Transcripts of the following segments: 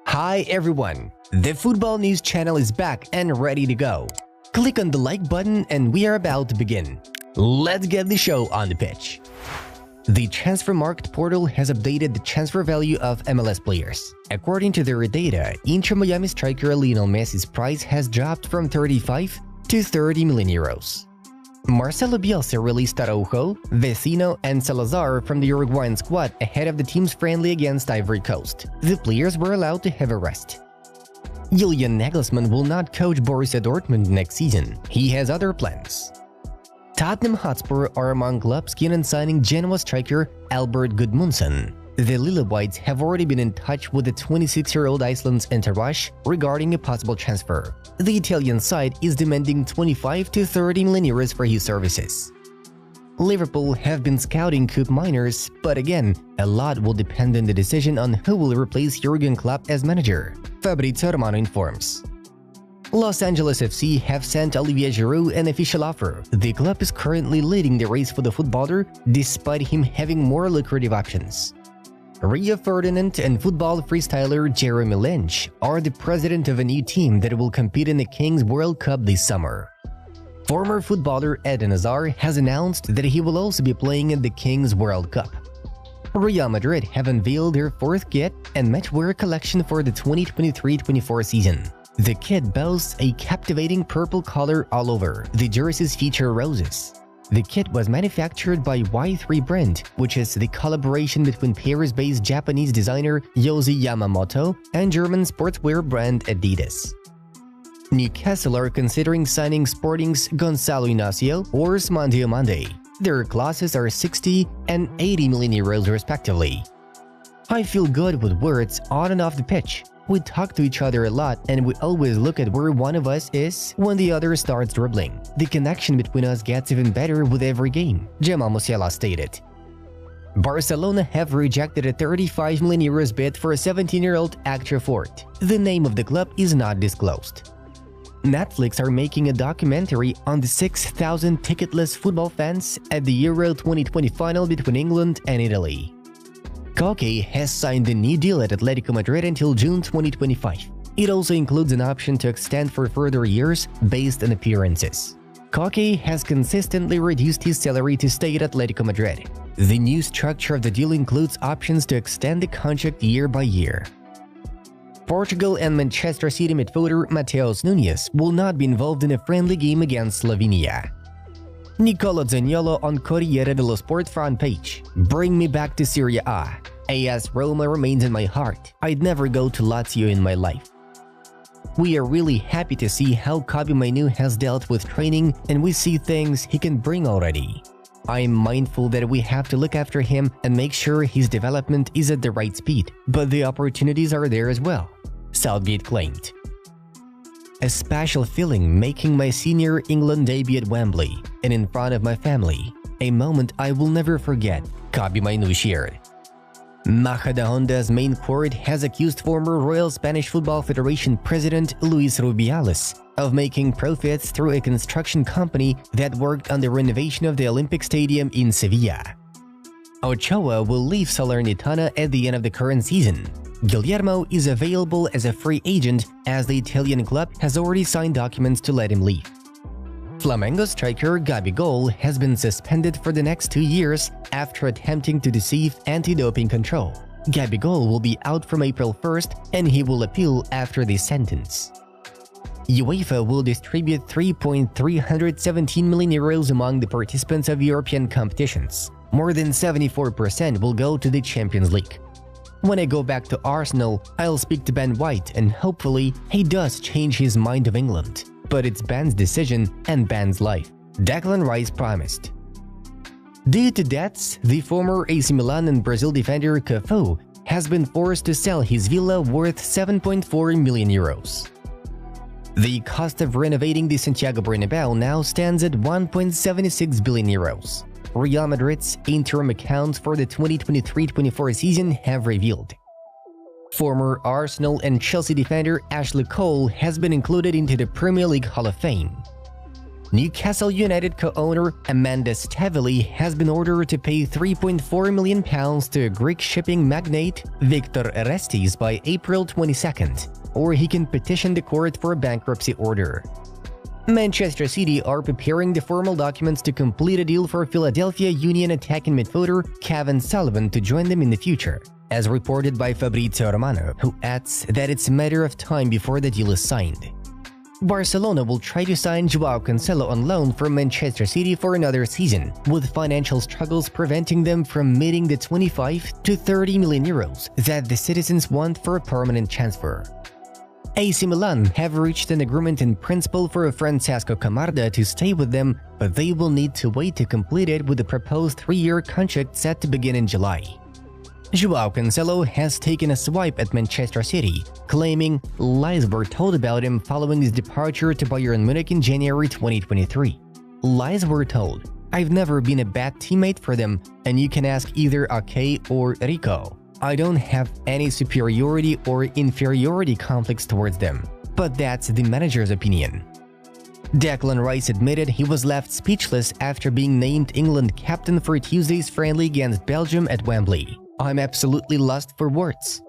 Hi everyone! The Football News channel is back and ready to go. Click on the like button and we are about to begin. Let's get the show on the pitch. The Transfermarkt portal has updated the transfer value of MLS players. According to their data, Inter Miami striker Lionel Messi's price has dropped from 35 to 30 million euros. Marcelo Bielsa released Araujo, Vecino, and Salazar from the Uruguayan squad ahead of the team's friendly against Ivory Coast. The players were allowed to have a rest. Julian Nagelsmann will not coach Borussia Dortmund next season. He has other plans. Tottenham Hotspur are among clubs keen on signing Genoa striker Albert Gudmundsson. The Lille Whites have already been in touch with the 26-year-old Iceland's entourage regarding a possible transfer. The Italian side is demanding 25 to 30 million euros for his services. Liverpool have been scouting Coop minors, but again, a lot will depend on the decision on who will replace Jurgen Klopp as manager, Fabrizio Romano informs. Los Angeles FC have sent Olivier Giroud an official offer. The club is currently leading the race for the footballer, despite him having more lucrative options. Rio Ferdinand and football freestyler Jeremy Lynch are the president of a new team that will compete in the Kings World Cup this summer. Former footballer Eden Hazard has announced that he will also be playing in the Kings World Cup. Real Madrid have unveiled their fourth kit and matchwear collection for the 2023-24 season. The kit boasts a captivating purple color all over. The jerseys feature roses. The kit was manufactured by Y3 brand, which is the collaboration between Paris-based Japanese designer Yohji Yamamoto and German sportswear brand Adidas. Newcastle are considering signing Sporting's Gonçalo Inácio or Ousmane Diomande. Their clauses are 60 and 80 million euros respectively. I feel good with words on and off the pitch. We talk to each other a lot and we always look at where one of us is when the other starts dribbling. The connection between us gets even better with every game, Jamal Musiala stated. Barcelona have rejected a 35 million euros bid for a 17-year-old actor Fort. The name of the club is not disclosed. Netflix are making a documentary on the 6,000 ticketless football fans at the Euro 2020 final between England and Italy. Koke has signed a new deal at Atletico Madrid until June 2025. It also includes an option to extend for further years based on appearances. Koke has consistently reduced his salary to stay at Atletico Madrid. The new structure of the deal includes options to extend the contract year by year. Portugal and Manchester City midfielder Mateus Nunes will not be involved in a friendly game against Slovenia. Nicolo Zaniolo on Corriere dello Sport front page. Bring me back to Serie A. AS Roma remains in my heart. I'd never go to Lazio in my life. We are really happy to see how Kobbie Mainoo has dealt with training and we see things he can bring already. I am mindful that we have to look after him and make sure his development is at the right speed, but the opportunities are there as well, Southgate claimed. A special feeling making my senior England debut at Wembley and in front of my family. A moment I will never forget, Kobbie Mainoo shared. Majadahonda's main court has accused former Royal Spanish Football Federation president Luis Rubiales of making profits through a construction company that worked on the renovation of the Olympic Stadium in Sevilla. Ochoa will leave Salernitana at the end of the current season. Guillermo is available as a free agent as the Italian club has already signed documents to let him leave. Flamengo striker Gabigol has been suspended for the next 2 years after attempting to deceive anti-doping control. Gabigol will be out from April 1st and he will appeal after this sentence. UEFA will distribute 3.317 million euros among the participants of European competitions. More than 74% will go to the Champions League. When I go back to Arsenal, I'll speak to Ben White and hopefully he does change his mind of England. But it's Ben's decision and Ben's life, Declan Rice promised. Due to debts, the former AC Milan and Brazil defender Cafu has been forced to sell his villa worth 7.4 million euros. The cost of renovating the Santiago Bernabéu now stands at 1.76 billion euros. Real Madrid's interim accounts for the 2023-24 season have revealed. Former Arsenal and Chelsea defender Ashley Cole has been included into the Premier League Hall of Fame. Newcastle United co-owner Amanda Staveley has been ordered to pay £3.4 million to Greek shipping magnate Victor Orestes by April 22nd, or he can petition the court for a bankruptcy order. Manchester City are preparing the formal documents to complete a deal for Philadelphia Union attacking midfielder Kevin Sullivan to join them in the future, as reported by Fabrizio Romano, who adds that it's a matter of time before the deal is signed. Barcelona will try to sign Joao Cancelo on loan from Manchester City for another season, with financial struggles preventing them from meeting the 25 to 30 million euros that the citizens want for a permanent transfer. AC Milan have reached an agreement in principle for Francesco Camarda to stay with them, but they will need to wait to complete it with the proposed 3-year contract set to begin in July. Joao Cancelo has taken a swipe at Manchester City, claiming lies were told about him following his departure to Bayern Munich in January 2023. Lies were told. I've never been a bad teammate for them, and you can ask either Ake or Rico. I don't have any superiority or inferiority conflicts towards them, but that's the manager's opinion. Declan Rice admitted he was left speechless after being named England captain for Tuesday's friendly against Belgium at Wembley. I'm absolutely lost for words.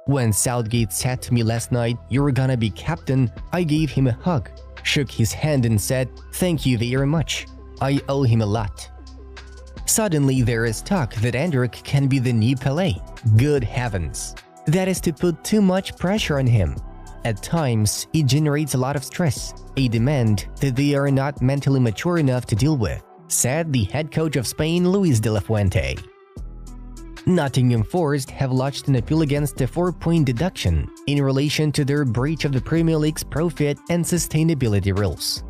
When Southgate said to me last night, "You're gonna be captain," I gave him a hug, shook his hand and said, "Thank you very much. I owe him a lot." Suddenly there is talk that Endrick can be the new Pelé. Good heavens. That is to put too much pressure on him. At times, it generates a lot of stress, a demand that they are not mentally mature enough to deal with, said the head coach of Spain, Luis de la Fuente. Nottingham Forest have lodged an appeal against a 4-point deduction in relation to their breach of the Premier League's profit and sustainability rules.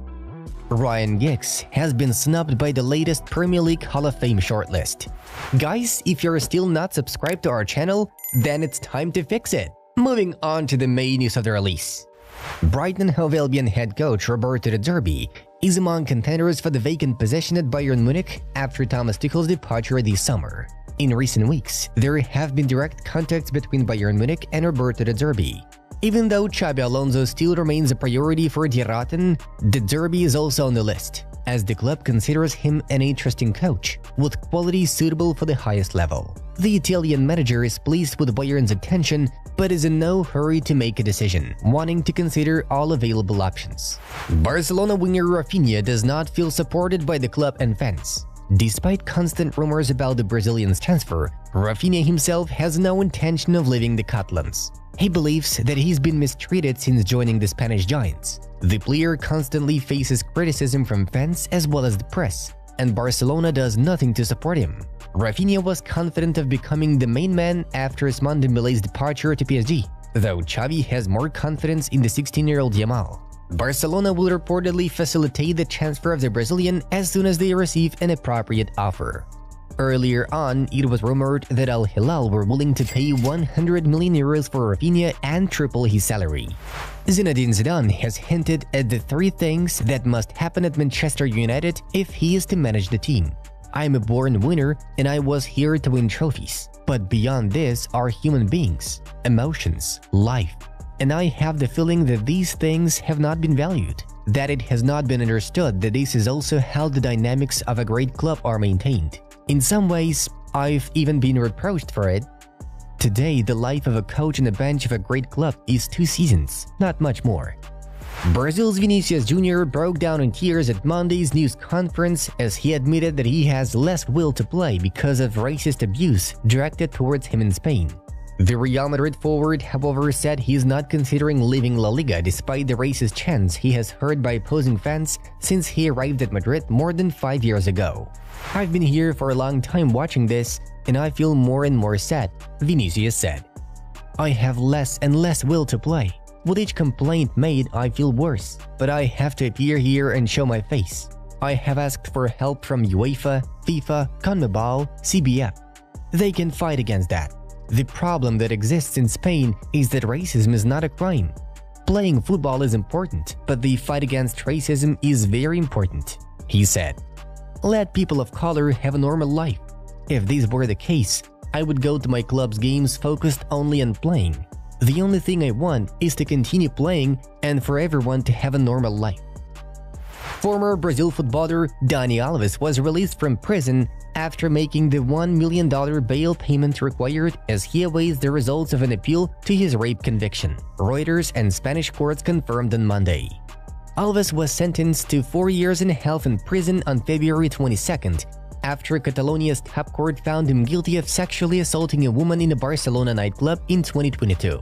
Ryan Giggs has been snubbed by the latest Premier League Hall of Fame shortlist. Guys, if you're still not subscribed to our channel, then it's time to fix it. Moving on to the main news of the release. Brighton Hove Albion head coach Roberto De Zerbi is among contenders for the vacant position at Bayern Munich after Thomas Tuchel's departure this summer. In recent weeks, there have been direct contacts between Bayern Munich and Roberto De Zerbi. Even though Xabi Alonso still remains a priority for Die Rotten, De Zerbi is also on the list, as the club considers him an interesting coach, with qualities suitable for the highest level. The Italian manager is pleased with Bayern's attention, but is in no hurry to make a decision, wanting to consider all available options. Barcelona winger Rafinha does not feel supported by the club and fans. Despite constant rumors about the Brazilian's transfer, Rafinha himself has no intention of leaving the Catalans. He believes that he's been mistreated since joining the Spanish Giants. The player constantly faces criticism from fans as well as the press, and Barcelona does nothing to support him. Rafinha was confident of becoming the main man after Ousmane Dembele's departure to PSG, though Xavi has more confidence in the 16-year-old Yamal. Barcelona will reportedly facilitate the transfer of the Brazilian as soon as they receive an appropriate offer. Earlier on, it was rumored that Al Hilal were willing to pay 100 million euros for Rafinha and triple his salary. Zinedine Zidane has hinted at the 3 things that must happen at Manchester United if he is to manage the team. "I'm a born winner and I was here to win trophies. But beyond this are human beings, emotions, life. And I have the feeling that these things have not been valued, that it has not been understood that this is also how the dynamics of a great club are maintained. In some ways, I've even been reproached for it. Today, the life of a coach on the bench of a great club is 2 seasons, not much more." Brazil's Vinicius Jr. broke down in tears at Monday's news conference as he admitted that he has less will to play because of racist abuse directed towards him in Spain. The Real Madrid forward, however, said he is not considering leaving La Liga despite the racist chants he has heard by opposing fans since he arrived at Madrid more than 5 years ago. "I've been here for a long time watching this, and I feel more and more sad," Vinicius said. "I have less and less will to play. With each complaint made, I feel worse, but I have to appear here and show my face. I have asked for help from UEFA, FIFA, CONMEBOL, CBF. They can fight against that. The problem that exists in Spain is that racism is not a crime. Playing football is important, but the fight against racism is very important," he said. "Let people of color have a normal life. If this were the case, I would go to my club's games focused only on playing. The only thing I want is to continue playing and for everyone to have a normal life." Former Brazil footballer Dani Alves was released from prison after making the $1 million bail payment required as he awaits the results of an appeal to his rape conviction, Reuters and Spanish courts confirmed on Monday. Alves was sentenced to 4 years and a half in prison on February 22nd after Catalonia's top court found him guilty of sexually assaulting a woman in a Barcelona nightclub in 2022.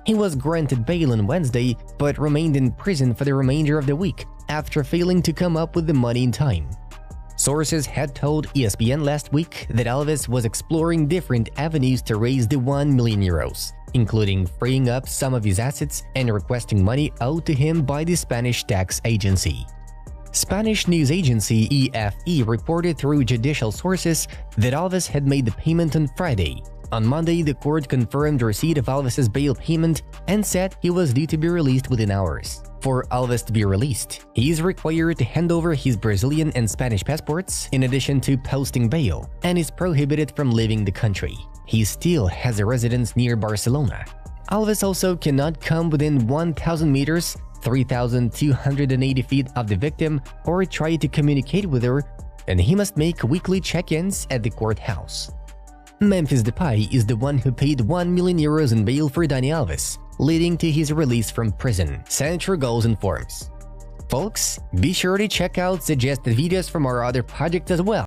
He was granted bail on Wednesday but remained in prison for the remainder of the week after failing to come up with the money in time. Sources had told ESPN last week that Alves was exploring different avenues to raise the €1 million, including freeing up some of his assets and requesting money owed to him by the Spanish tax agency. Spanish news agency EFE reported through judicial sources that Alves had made the payment on Friday. On Monday, the court confirmed receipt of Alves' bail payment and said he was due to be released within hours. For Alves to be released, he is required to hand over his Brazilian and Spanish passports in addition to posting bail, and is prohibited from leaving the country. He still has a residence near Barcelona. Alves also cannot come within 1,000 meters (3,280 feet) of the victim or try to communicate with her, and he must make weekly check-ins at the courthouse. Memphis Depay is the one who paid €1 million in bail for Dani Alves, leading to his release from prison, Central Goals informs. Folks, be sure to check out suggested videos from our other projects as well.